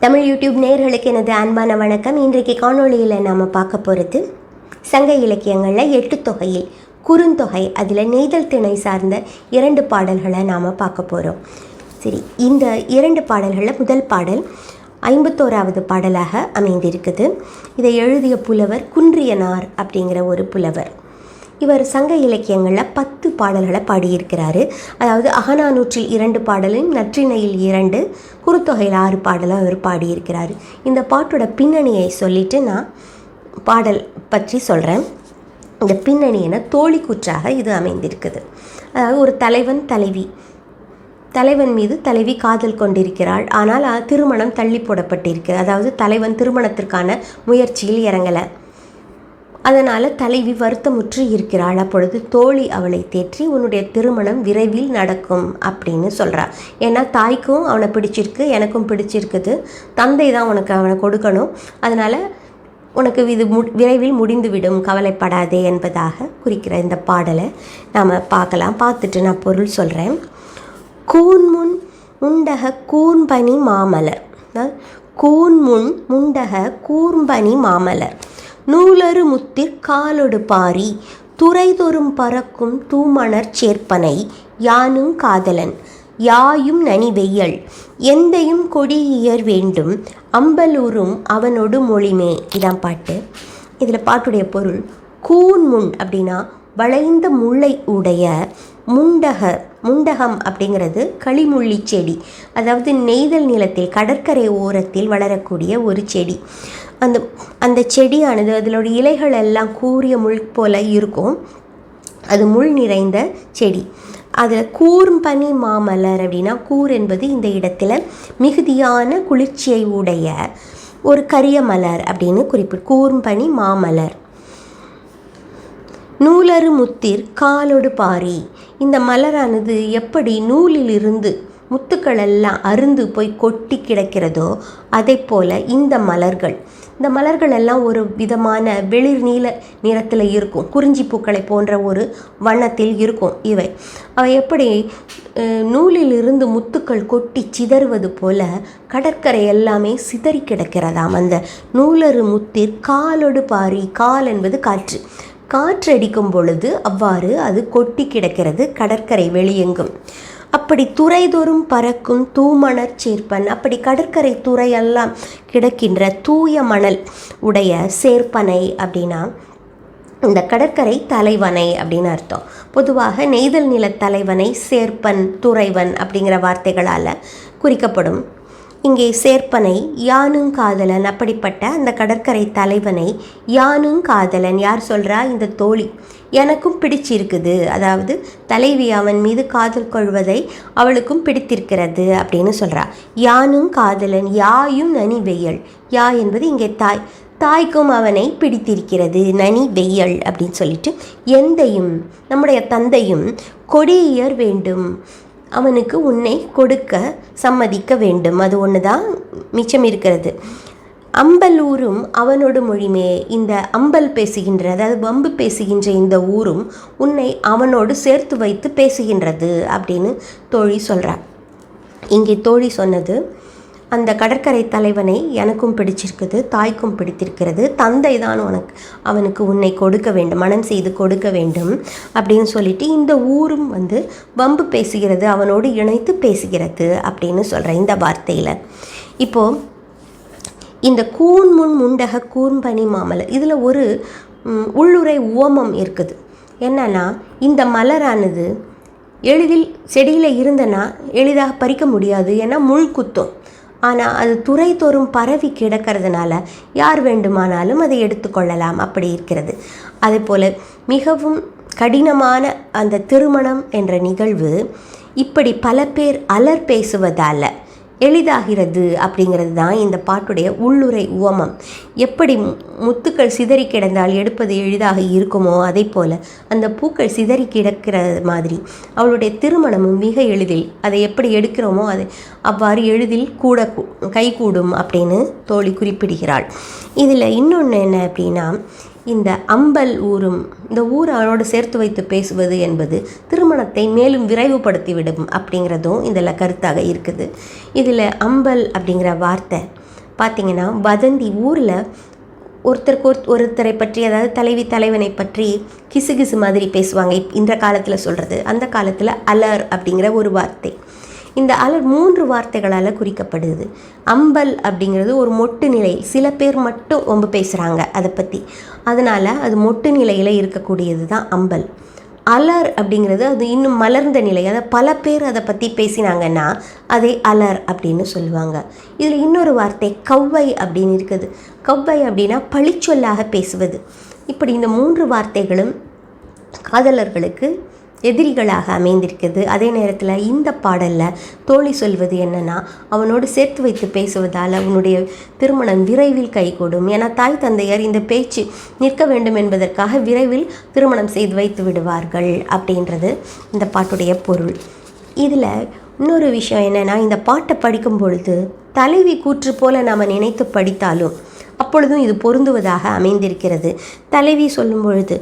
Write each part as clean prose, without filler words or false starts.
Tamil YouTube நேயர்களுக்கு எனது அன்பான வணக்கம். இன்றைக்கு காணொளியில் நாம் பார்க்க போகிறது சங்க இலக்கியங்களில் 8 தொகையில் குறுந்தொகை, அதில் நெய்தல் திணை சார்ந்த 2 பாடல்களை நாம் பார்க்க போகிறோம். சரி, இந்த 2 பாடல்களில் முதல் பாடல் 51வது பாடலாக அமைந்திருக்குது. இதை எழுதிய புலவர் குன்றியனார் அப்படிங்கிற ஒரு புலவர். இவர் சங்க இலக்கியங்களில் 10 பாடல்களை பாடியிருக்கிறாரு. அதாவது அகநானூற்றில் 2 பாடலும், நற்றிணையில் 2, குறுத்தொகையில் 6 பாடலும் அவர் பாடியிருக்கிறார். இந்த பாட்டோட பின்னணியை சொல்லிவிட்டு நான் பாடல் பற்றி சொல்கிறேன். இந்த பின்னணி என தோழி கூற்றாக இது அமைந்திருக்குது. அதாவது ஒரு தலைவன் மீது தலைவி காதல் கொண்டிருக்கிறாள். ஆனால் திருமணம் தள்ளி போடப்பட்டிருக்கு. அதாவது தலைவன் திருமணத்திற்கான முயற்சியில் இறங்கலை. அதனால் தலைவி வருத்தமுற்று இருக்கிறாள். அப்பொழுது தோழி அவளை தேற்றி உன்னுடைய திருமணம் விரைவில் நடக்கும் அப்படின்னு சொல்கிறாள். ஏன்னா தாய்க்கும் அவனை பிடிச்சிருக்கு, எனக்கும் பிடிச்சிருக்குது, தந்தை தான் உனக்கு அவனை கொடுக்கணும், அதனால் உனக்கு இது விரைவில் முடிந்துவிடும், கவலைப்படாதே என்பதாக குறிக்கிற இந்த பாடலை நாம் பார்க்கலாம். பார்த்துட்டு நான் பொருள் சொல்கிறேன். கூன்முன் முண்டக கூர்ம்பனி மாமலர், கூன்முன் முண்டக கூர்ம்பனி மாமலர், நூலரு முத்திற் காலொடு பாரி, துறைதொறும் பறக்கும் தூமணர் சேர்ப்பனை, யானும் காதலன் யாயும் நனி வெய்யல், எந்தையும் கொடியியர் வேண்டும், அம்பலூரும் அவனோடு மொழிமே. இதான் பாட்டு. இதில் பாட்டுடைய பொருள், கூன்முன் அப்படின்னா வளைந்த முல்லை உடைய, முண்டகம் அப்படிங்கிறது களிமுள்ளி செடி. அதாவது நெய்தல் நிலத்தில் கடற்கரை ஓரத்தில் வளரக்கூடிய ஒரு செடி. அந்த செடியானது அதோட இலைகள் எல்லாம் கூரிய முள் போல இருக்கும். அது முள் நிறைந்த செடி. அதில் கூர்ம்பனி மாமலர் அப்படின்னா, கூர் என்பது இந்த இடத்துல மிகுதியான குளிர்ச்சியை உடைய ஒரு கரிய மலர் அப்படின்னு குறிப்பிட்டு கூர்ம்பனி மாமலர். நூலரு முத்திர் காலொடு பாரி, இந்த மலரானது எப்படி நூலிலிருந்து முத்துக்கள் எல்லாம் அருந்து போய் கொட்டி கிடக்கிறதோ அதை போல் இந்த மலர்கள் எல்லாம் ஒரு விதமான வெளிர் நீல நிறத்தில் இருக்கும். குறிஞ்சி பூக்களை போன்ற ஒரு வண்ணத்தில் இருக்கும். அவை எப்படி நூலிலிருந்து முத்துக்கள் கொட்டி சிதறுவது போல கடற்கரை எல்லாமே சிதறி கிடக்கிறதாம். அந்த நூலரு முத்திர் காலொடு பாரி, கால் என்பது காற்றடிக்கும் பொழுது அவ்வாறு அது கொட்டி கிடக்கிறது கடற்கரை வெளியெங்கும். அப்படி துறைதொறும் பறக்கும் தூமணர் சேர்ப்பன், அப்படி கடற்கரை துறையெல்லாம் கிடக்கின்ற தூய மணல் உடைய சேர்ப்பனை அப்படின்னா இந்த கடற்கரை தலைவனை அப்படின்னு அர்த்தம். பொதுவாக நெய்தல் நில தலைவனை சேர்ப்பன், துறைவன் அப்படிங்கிற வார்த்தைகளால் குறிக்கப்படும். இங்கே சேர்ப்பனை யானும் காதலன், அப்படிப்பட்ட அந்த கடற்கரை தலைவனை யானும் காதலன். யார் சொல்கிறா? இந்த தோழி. எனக்கும் பிடிச்சிருக்குது, அதாவது தலைவி அவன் மீது காதல் கொள்வதை அவளுக்கும் பிடித்திருக்கிறது அப்படின்னு சொல்கிறா. யானும் காதலன் யாயும் நனி வெய்யல், யா என்பது இங்கே தாய்க்கும் அவனை பிடித்திருக்கிறது, நனி வெய்யல் அப்படின்னு சொல்லிட்டு, எந்தையும் நம்முடைய தந்தையும் கொடியியர் வேண்டும், அவனுக்கு உன்னை கொடுக்க சம்மதிக்க வேண்டும், அது ஒன்று தான் மிச்சம் இருக்கிறது. அம்பலூரும் அவனோடு மொழிமே, இந்த அம்பல் பேசுகின்ற, அதாவது வம்பு பேசுகின்ற இந்த ஊரும் உன்னை அவனோடு சேர்த்து வைத்து பேசுகின்றது அப்படின்னு தோழி சொல்கிறார். இங்கே தோழி சொன்னது, அந்த கடற்கரை தலைவனை எனக்கும் பிடிச்சிருக்குது, தாய்க்கும் பிடித்திருக்கிறது, தந்தை தான் அவனுக்கு உன்னை கொடுக்க வேண்டும், மனம் செய்து கொடுக்க வேண்டும் அப்படின்னு சொல்லிட்டு இந்த ஊரும் வம்பு பேசுகிறது, அவனோடு இணைத்து பேசுகிறது அப்படின்னு சொல்கிறேன் இந்த வார்த்தையில். இப்போது இந்த கூன்முன் முண்டக கூர்ம்பனி மாமலர், இதில் ஒரு உள்ளுரை உவமம் இருக்குது. என்னன்னா, இந்த மலரானது எளிதில் செடியில் இருந்தனா எளிதாக பறிக்க முடியாது, ஏன்னா முள் குத்தும். ஆனால் அது துறை தோறும் பரவி கிடக்கிறதுனால யார் வேண்டுமானாலும் அதை எடுத்துக்கொள்ளலாம், அப்படி இருக்கிறது. அதே போல் மிகவும் கடினமான அந்த திருமணம் என்ற நிகழ்வு இப்படி பல பேர் அலர் பேசுவதால் எளிதாகிறது அப்படிங்கிறது தான் இந்த பாட்டுடைய உள்ளுரை உவமம். எப்படி முத்துக்கள் சிதறி கிடந்தால் எடுப்பது எளிதாக இருக்குமோ அதே போல் அந்த பூக்கள் சிதறி கிடக்கிற மாதிரி அவளுடைய திருமணமும் மிக எளிதில், அதை எப்படி எடுக்கிறோமோ அது அவ்வாறு எளிதில் கைகூடும் அப்படின்னு தோழி குறிப்பிடுகிறாள். இதில் இன்னொன்று என்ன அப்படின்னா, இந்த அம்பல் ஊரும், இந்த ஊர் அவனோடு சேர்த்து வைத்து பேசுவது என்பது திருமணத்தை மேலும் விரைவுபடுத்திவிடும் அப்படிங்கிறதும் இதில் கருத்தாக இருக்குது. இதில் அம்பல் அப்படிங்கிற வார்த்தை பார்த்திங்கன்னா வதந்தி ஊரில் ஒருத்தரை பற்றி, அதாவது தலைவி தலைவனை பற்றி கிசு மாதிரி பேசுவாங்க. இந்த காலத்தில் சொல்கிறது. அந்த காலத்தில் அலர் அப்படிங்கிற ஒரு வார்த்தை. இந்த அலர் 3 வார்த்தைகளால் குறிக்கப்படுது. அம்பல் அப்படிங்கிறது ஒரு மொட்டு நிலை, சில பேர் மட்டும் ரொம்ப பேசுகிறாங்க அதை பற்றி, அதனால் அது மொட்டு நிலையில் இருக்கக்கூடியது தான் அம்பல். அலர் அப்படிங்கிறது அது இன்னும் மலர்ந்த நிலை, அதை பல பேர் அதை பற்றி பேசினாங்கன்னா அதை அலர் அப்படின்னு சொல்லுவாங்க. இதில் இன்னொரு வார்த்தை கவ்வை அப்படின்னு இருக்குது. கவ்வை அப்படின்னா பழிச்சொல்லாக பேசுவது. இப்படி இந்த 3 வார்த்தைகளும் காதலர்களுக்கு எதிரிகளாக அமைந்திருக்கிறது. அதே நேரத்தில் இந்த பாடலில் தோழி சொல்வது என்னென்னா, அவனோடு சேர்த்து வைத்து பேசுவதால் அவனுடைய திருமணம் விரைவில் கைகூடும். ஏன்னா தாய் தந்தையர் இந்த பேச்சு நிற்க வேண்டும் என்பதற்காக விரைவில் திருமணம் செய்து வைத்து விடுவார்கள் அப்படின்றது இந்த பாட்டுடைய பொருள். இதில் இன்னொரு விஷயம் என்னென்னா, இந்த பாட்டை படிக்கும் பொழுது தலைவி கூற்று போல நாம் நினைத்து படித்தாலும் அப்பொழுதும் இது பொருந்துவதாக அமைந்திருக்கிறது. தலைவி சொல்லும் பொழுது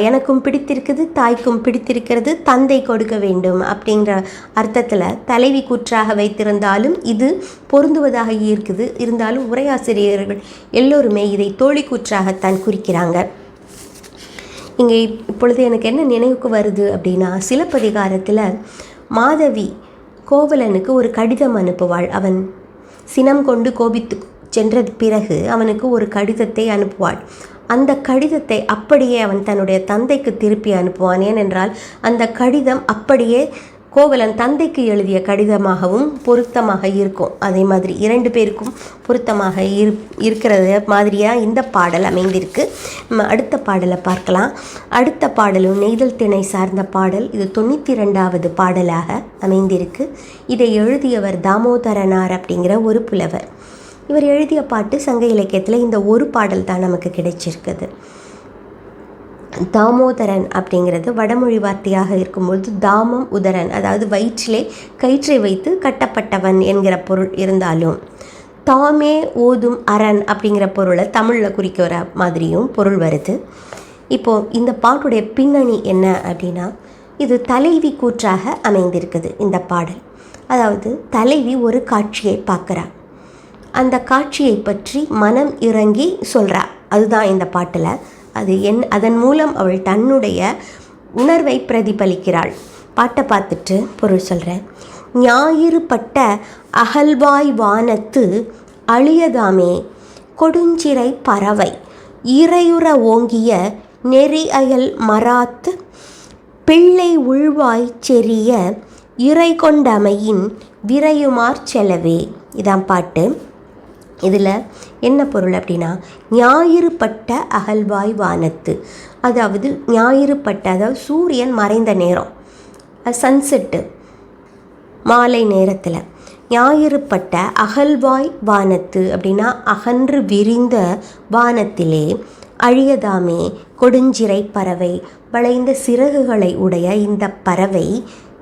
எனக்கும் பிடித்திருக்குது, தாய்க்கும் பிடித்திருக்கிறது, தந்தை கொடுக்க வேண்டும் அப்படிங்கிற அர்த்தத்தில் தலைவி கூற்றாக வைத்திருந்தாலும் இது பொருந்துவதாக இருக்குது. இருந்தாலும் உரையாசிரியர்கள் எல்லோருமே இதை தோழி கூற்றாகத்தான் குறிக்கிறாங்க. இங்கே இப்பொழுது எனக்கு என்ன நினைவுக்கு வருது அப்படின்னா, சிலப்பதிகாரத்தில் மாதவி கோவலனுக்கு ஒரு கடிதம் அனுப்புவாள். அவன் சினம் கொண்டு கோபித்து சென்ற பிறகு அவனுக்கு ஒரு கடிதத்தை அனுப்புவாள். அந்த கடிதத்தை அப்படியே அவன் தன்னுடைய தந்தைக்கு திருப்பி அனுப்புவான். ஏனென்றால் அந்த கடிதம் அப்படியே கோவலன் தந்தைக்கு எழுதிய கடிதமாகவும் பொருத்தமாக இருக்கும். அதே மாதிரி 2 பேருக்கும் பொருத்தமாக இருக்கிறது மாதிரியாக இந்த பாடல் அமைந்திருக்கு. நம்ம அடுத்த பாடலை பார்க்கலாம். அடுத்த பாடலும் நெய்தல் திணை சார்ந்த பாடல். இது 92வது பாடலாக அமைந்திருக்கு. இதை எழுதியவர் தாமோதரனார் அப்படிங்கிற ஒரு புலவர். இவர் எழுதிய பாட்டு சங்க இலக்கியத்தில் இந்த ஒரு பாடல் தான் நமக்கு கிடைச்சிருக்குது. தாமோதரன் அப்படிங்கிறது வடமொழி வார்த்தையாக இருக்கும்பொழுது தாமம் உதரன், அதாவது வயிற்றிலே கயிற்றை வைத்து கட்டப்பட்டவன் என்கிற பொருள் இருந்தாலும் தாமே ஓதும் அரண் அப்படிங்கிற பொருளை தமிழில் குறிக்கிற மாதிரியும் பொருள் வருது. இப்போது இந்த பாட்டுடைய பின்னணி என்ன அப்படின்னா, இது தலைவி கூற்றாக அமைந்திருக்குது இந்த பாடல். அதாவது தலைவி ஒரு காட்சியை பார்க்குறா, அந்த காட்சியை பற்றி மனம் இறங்கி சொல்கிறா. அதுதான் இந்த பாட்டில். அதன் மூலம் அவள் தன்னுடைய உணர்வை பிரதிபலிக்கிறாள். பாட்டை பார்த்துட்டு பொருள் சொல்கிறேன். ஞாயிறு பட்ட அகல்வாய் வானத்து அழியதாமே கொடுஞ்சிறை பறவை இறையுற ஓங்கிய நெறி அயல் மராத்து பிள்ளை உள்வாய் செறிய இறை கொண்டமையின் விரையுமார் செலவே. இதான் பாட்டு. இதில் என்ன பொருள் அப்படின்னா, ஞாயிறு பட்ட அகல்வாய் வானத்து, அதாவது ஞாயிறு பட்ட, அதாவது சூரியன் மறைந்த நேரம், சன்செட்டு, மாலை நேரத்தில் ஞாயிறு பட்ட அகல்வாய் வானத்து அப்படின்னா அகன்று விரிந்த வானத்திலே அழியதாமே கொடுஞ்சிறை பறவை, வளைந்த சிறகுகளை உடைய இந்த பறவை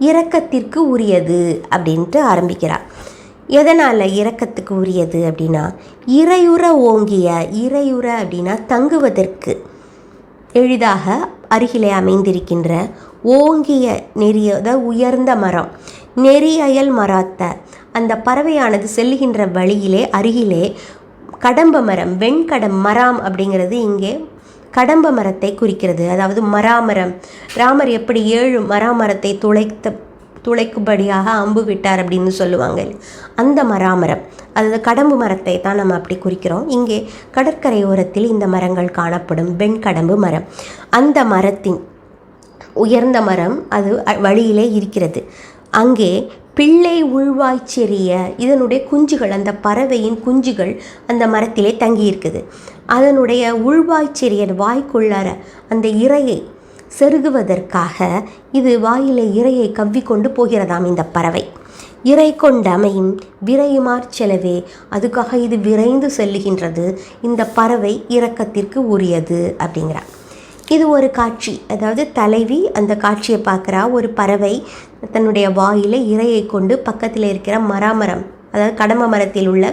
இரக்கத்திற்கு உரியது அப்படின்ட்டு ஆரம்பிக்கிறார். எதனால் இரக்கத்துக்கு உரியது அப்படின்னா, இறையுற ஓங்கிய, இறையுற அப்படின்னா தங்குவதற்கு எளிதாக அருகிலே அமைந்திருக்கின்ற ஓங்கிய நெறிய, அதாவது உயர்ந்த மரம், நெறி அயல் மராத்த, அந்த பறவையானது செல்லுகின்ற வழியிலே அருகிலே கடம்ப மரம், வெண்கடம் மரம் அப்படிங்கிறது இங்கே கடம்ப மரத்தை குறிக்கிறது. அதாவது மராமரம், ராமர் எப்படி 7 மராமரத்தை துளைக்கும்படியாக அம்பு விட்டார் அப்படின்னு சொல்லுவாங்க. அந்த மராமரம், அதாவது கடம்பு மரத்தை தான் நம்ம அப்படி குறிக்கிறோம். இங்கே கடற்கரையோரத்தில் இந்த மரங்கள் காணப்படும், வெண்கடம்பு மரம். அந்த மரத்தின் உயர்ந்த மரம் அது வழியிலே இருக்கிறது. அங்கே பிள்ளை உள்வாய்ச்செறிய, இதனுடைய குஞ்சுகள், அந்த பறவையின் குஞ்சுகள் அந்த மரத்திலே தங்கியிருக்குது. அதனுடைய உள்வாய்ச்செறிய, வாய்க்குள்ளார அந்த இரையை செருகுவதற்காக இது வாயிலை இரையை கவ்விக்கொண்டு போகிறதாம் இந்த பறவை. இறை கொண்ட அமையும் விரையுமார் செலவே, அதுக்காக இது விரைந்து செல்லுகின்றது. இந்த பறவை இரக்கத்திற்கு உரியது அப்படிங்கிறார். இது ஒரு காட்சி, அதாவது தலைவி அந்த காட்சியை பார்க்குறா. ஒரு பறவை தன்னுடைய வாயில இரையை கொண்டு பக்கத்தில் இருக்கிற மராமரம், அதாவது கடம்ப மரத்தில் உள்ள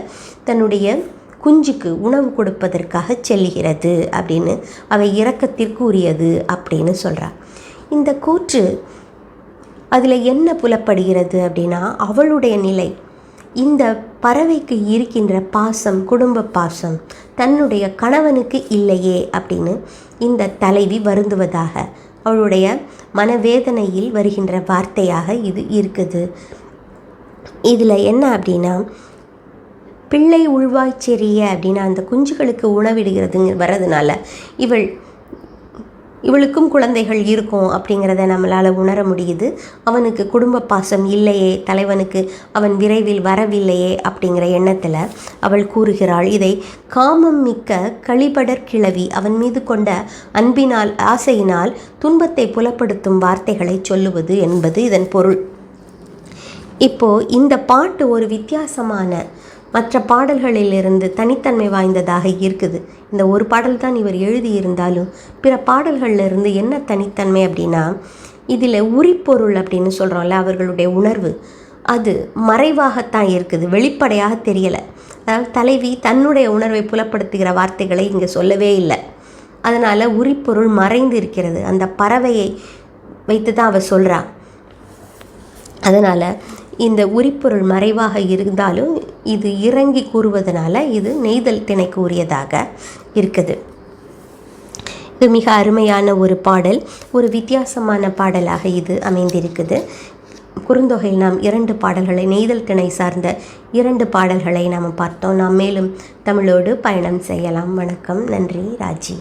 தன்னுடைய குஞ்சுக்கு உணவு கொடுப்பதற்காக செல்லுகிறது அப்படின்னு, அவை இரக்கத்திற்கு உரியது அப்படின்னு சொல்கிறார். இந்த கூற்று அதில் என்ன புலப்படுகிறது அப்படின்னா, அவளுடைய நிலை இந்த பறவைக்கு இருக்கின்ற பாசம், குடும்ப பாசம் தன்னுடைய கணவனுக்கு இல்லையே அப்படின்னு இந்த தலைவி வருந்துவதாக, அவளுடைய மனவேதனையில் வருகின்ற வார்த்தையாக இது இருக்குது. இதில் என்ன அப்படின்னா, பிள்ளை உள்வாய்ச்செறிய அப்படின்னா அந்த குஞ்சுகளுக்கு உணவிடுகிறதுங்க வர்றதுனால இவளுக்கும் குழந்தைகள் இருக்கும் அப்படிங்கிறத நம்மளால் உணர முடியுது. அவனுக்கு குடும்ப பாசம் இல்லையே, தலைவனுக்கு அவன் விரைவில் வரவில்லையே அப்படிங்கிற எண்ணத்தில் அவள் கூறுகிறாள். இதை காமம் மிக்க கழிபடர் கிழவி அவன் மீது கொண்ட அன்பினால், ஆசையினால் துன்பத்தை புலப்படுத்தும் வார்த்தைகளை சொல்லுவது என்பது இதன் பொருள். இப்போது இந்த பாட்டு ஒரு வித்தியாசமான மற்ற பாடல்களிலிருந்து தனித்தன்மை வாய்ந்ததாக இருக்குது. இந்த ஒரு பாடல் தான் இவர் எழுதியிருந்தாலும் பிற பாடல்களிலிருந்து என்ன தனித்தன்மை அப்படின்னா, இதில் உரிப்பொருள் அப்படின்னு சொல்கிறோம்ல, அவர்களுடைய உணர்வு அது மறைவாகத்தான் இருக்குது, வெளிப்படையாக தெரியலை. அதாவது தலைவி தன்னுடைய உணர்வை புலப்படுத்துகிற வார்த்தைகளை இங்கே சொல்லவே இல்லை. அதனால் உரிப்பொருள் மறைந்து இருக்கிறது. அந்த பறவையை வைத்து தான் அவள் சொல்கிறா. அதனால் இந்த உரிப்பொருள் மறைவாக இருந்தாலும் இது இறங்கி கூறுவதனால இது நெய்தல் திணைக்கு உரியதாக இருக்குது. இது மிக அருமையான ஒரு பாடல், ஒரு வித்தியாசமான பாடலாக இது அமைந்திருக்குது. குறுந்தொகையில் நாம் 2 பாடல்களை, நெய்தல் திணை சார்ந்த 2 பாடல்களை நாம் பார்த்தோம். நாம் மேலும் தமிழோடு பயணம் செய்யலாம். வணக்கம், நன்றி, ராஜி.